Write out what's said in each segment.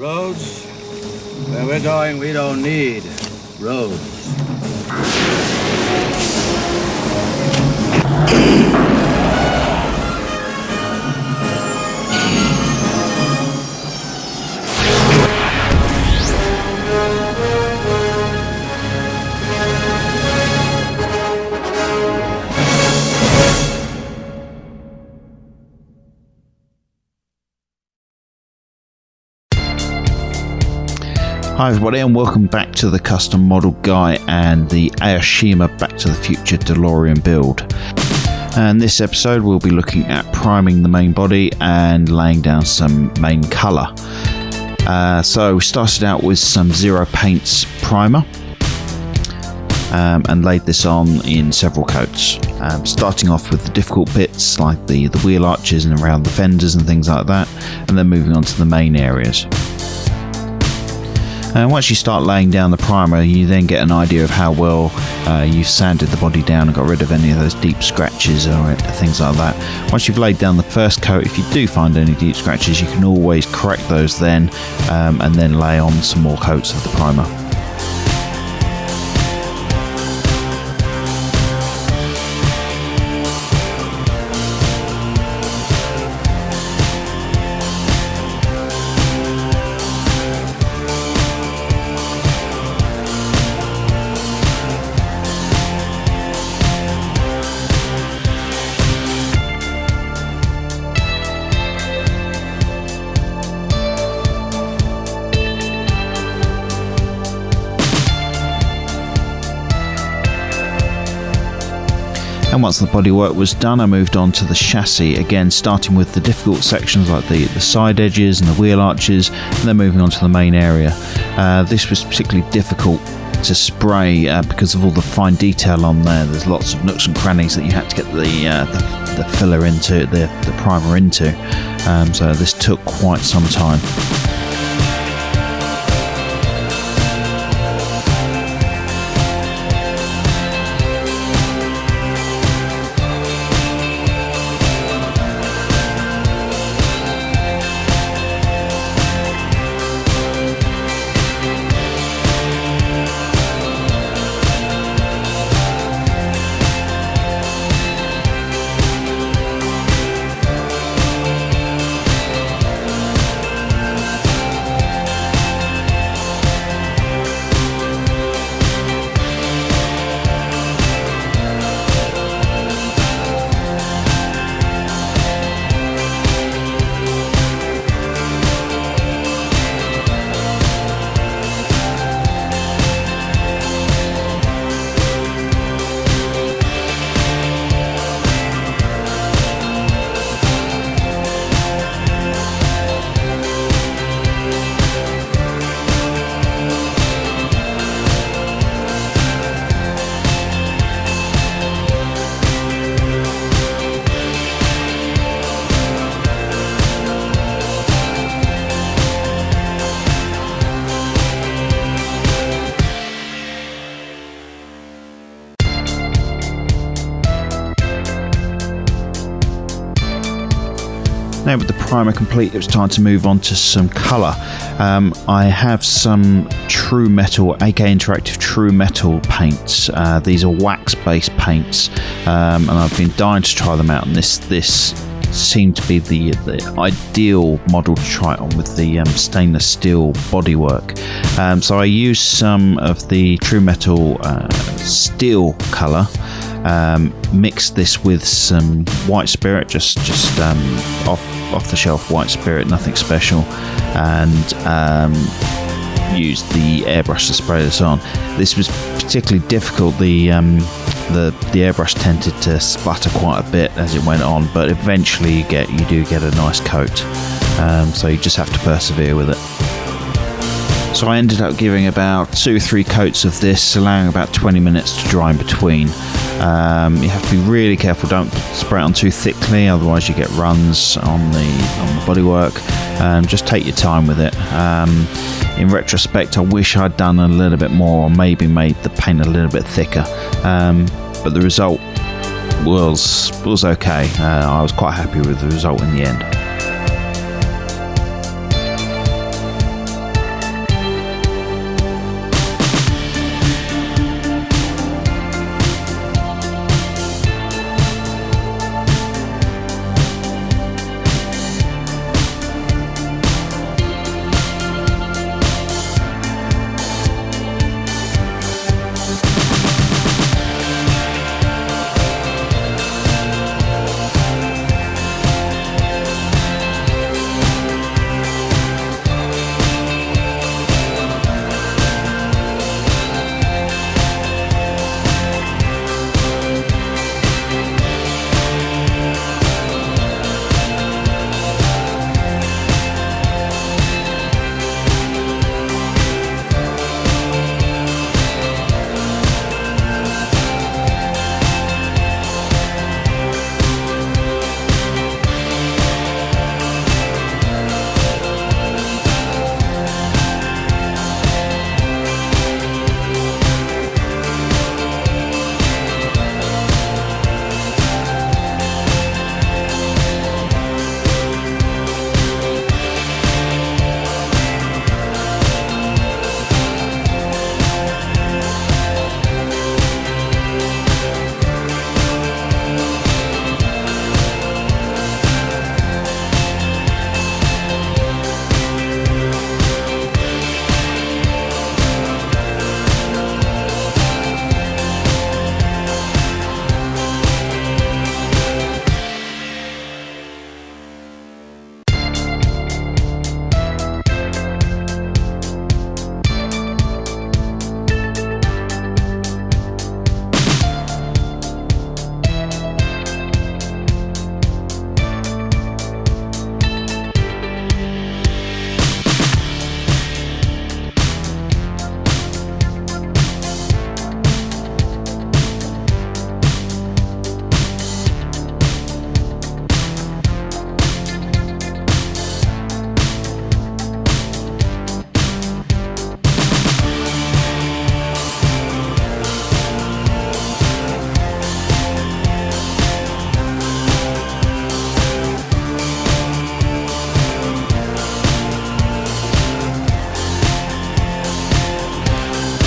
Roads? Where we're going, we don't need roads. Hi everybody and welcome back to the Custom Model Guy and the Aoshima Back to the Future DeLorean build. And this episode we'll be looking at priming the main body and laying down some main colour. So we started out with some Zero Paints primer and laid this on in several coats. Starting off with the difficult bits like the wheel arches and around the fenders and things like that, and then moving on to the main areas. And once you start laying down the primer, you then get an idea of how well you've sanded the body down and got rid of any of those deep scratches or things like that. Once you've laid down the first coat, if you do find any deep scratches, you can always correct those then and then lay on some more coats of the primer. And once the bodywork was done, I moved on to the chassis, again starting with the difficult sections like the side edges and the wheel arches, and then moving on to the main area. This was particularly difficult to spray because of all the fine detail on there. There's lots of nooks and crannies that you had to get the filler into, the primer into, so this took quite some time. Now with the primer complete, it was time to move on to some colour. I have some True Metal, AK Interactive True Metal paints. These are wax-based paints, and I've been dying to try them out. And this seemed to be the ideal model to try it on with the stainless steel bodywork. So I used some of the True Metal steel colour. Mixed this with some white spirit, just off the shelf white spirit, nothing special, and used the airbrush to spray this on. This was particularly difficult. The airbrush tended to splatter quite a bit as it went on, but eventually you do get a nice coat. So you just have to persevere with it. So I ended up giving about 2 or 3 coats of this, allowing about 20 minutes to dry in between. You have to be really careful, don't spray it on too thickly, otherwise you get runs on the bodywork. Just take your time with it. In retrospect, I wish I'd done a little bit more, or maybe made the paint a little bit thicker, but the result was okay. I was quite happy with the result in the end.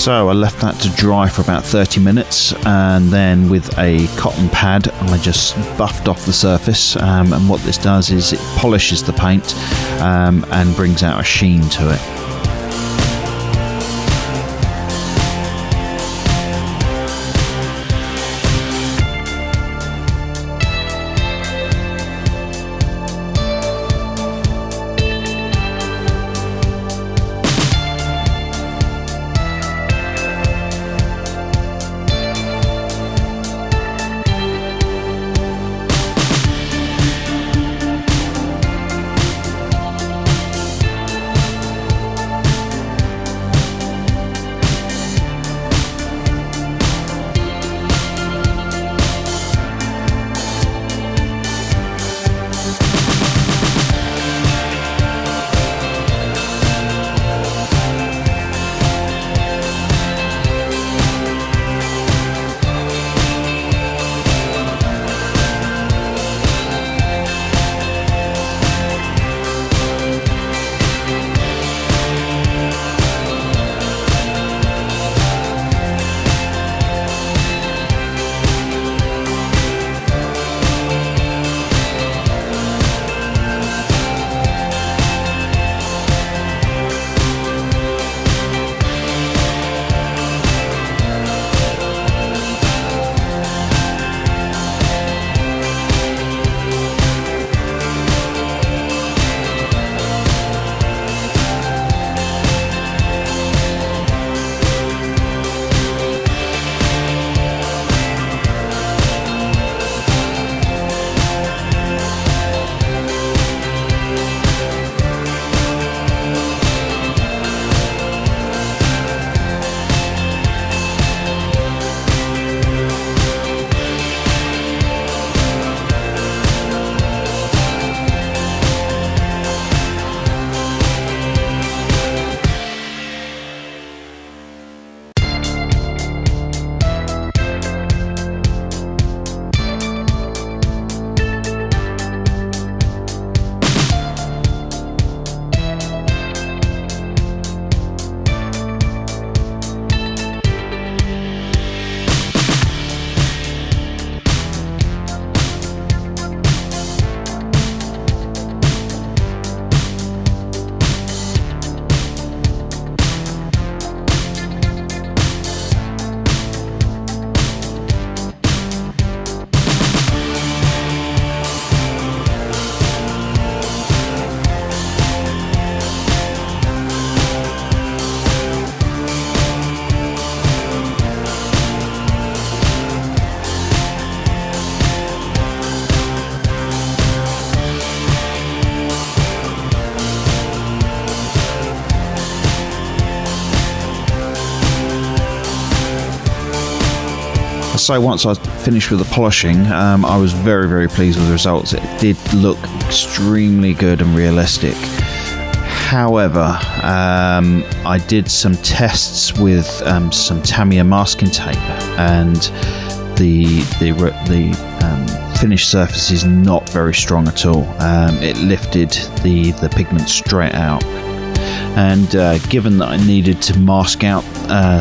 So I left that to dry for about 30 minutes, and then with a cotton pad I just buffed off the surface, and what this does is it polishes the paint and brings out a sheen to it. So once I finished with the polishing, I was very, very pleased with the results. It did look extremely good and realistic. However, I did some tests with some Tamiya masking tape, and the finished surface is not very strong at all. It lifted the pigment straight out. And given that I needed to mask out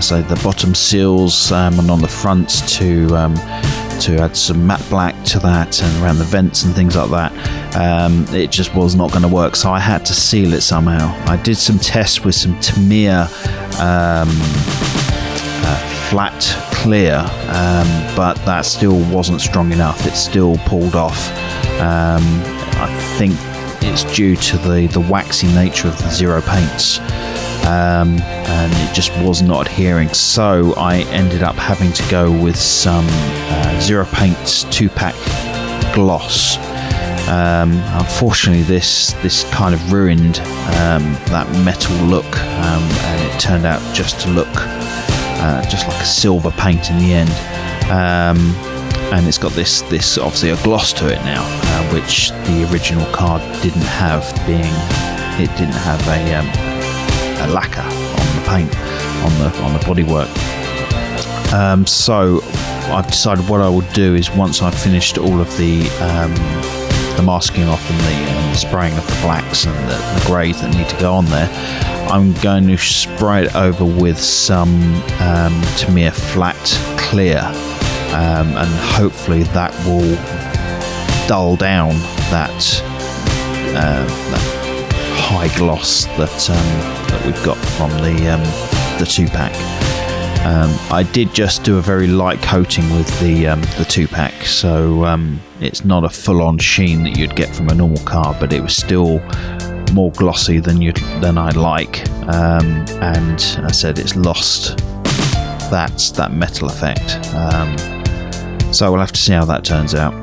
so the bottom seals and on the fronts to add some matte black to that and around the vents and things like that, it just was not going to work, so I had to seal it somehow. I did some tests with some Tamiya flat clear, but that still wasn't strong enough. It still pulled off. I think it's due to the waxy nature of the zero paints, and it just was not adhering, so I ended up having to go with some Zero Paints 2-pack gloss. Unfortunately this kind of ruined that metal look, and it turned out just to look just like a silver paint in the end. And it's got this obviously a gloss to it now, which the original card didn't have, being it didn't have a lacquer on the paint on the bodywork. So I've decided what I would do is, once I've finished all of the masking off and the spraying of the blacks and the greys that need to go on there, I'm going to spray it over with some Tamiya Flat Clear, and hopefully that will dull down that high gloss that we've got from the 2-pack. I did just do a very light coating with the 2-pack, so it's not a full-on sheen that you'd get from a normal car, but it was still more glossy than I like, and I said it's lost that metal effect. So we'll have to see how that turns out.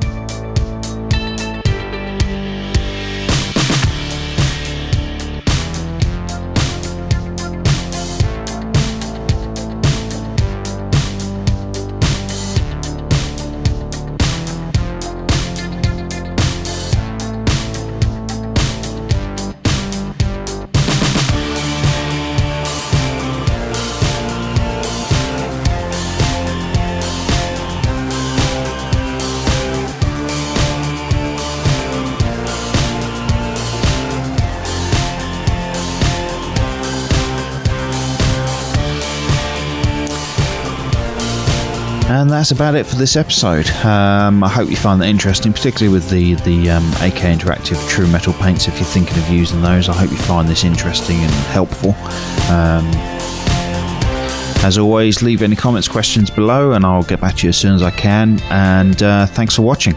And that's about it for this episode. I hope you find that interesting, particularly with the AK Interactive True Metal paints. If you're thinking of using those, I hope you find this interesting and helpful. As always, leave any comments, questions below, and I'll get back to you as soon as I can. And thanks for watching.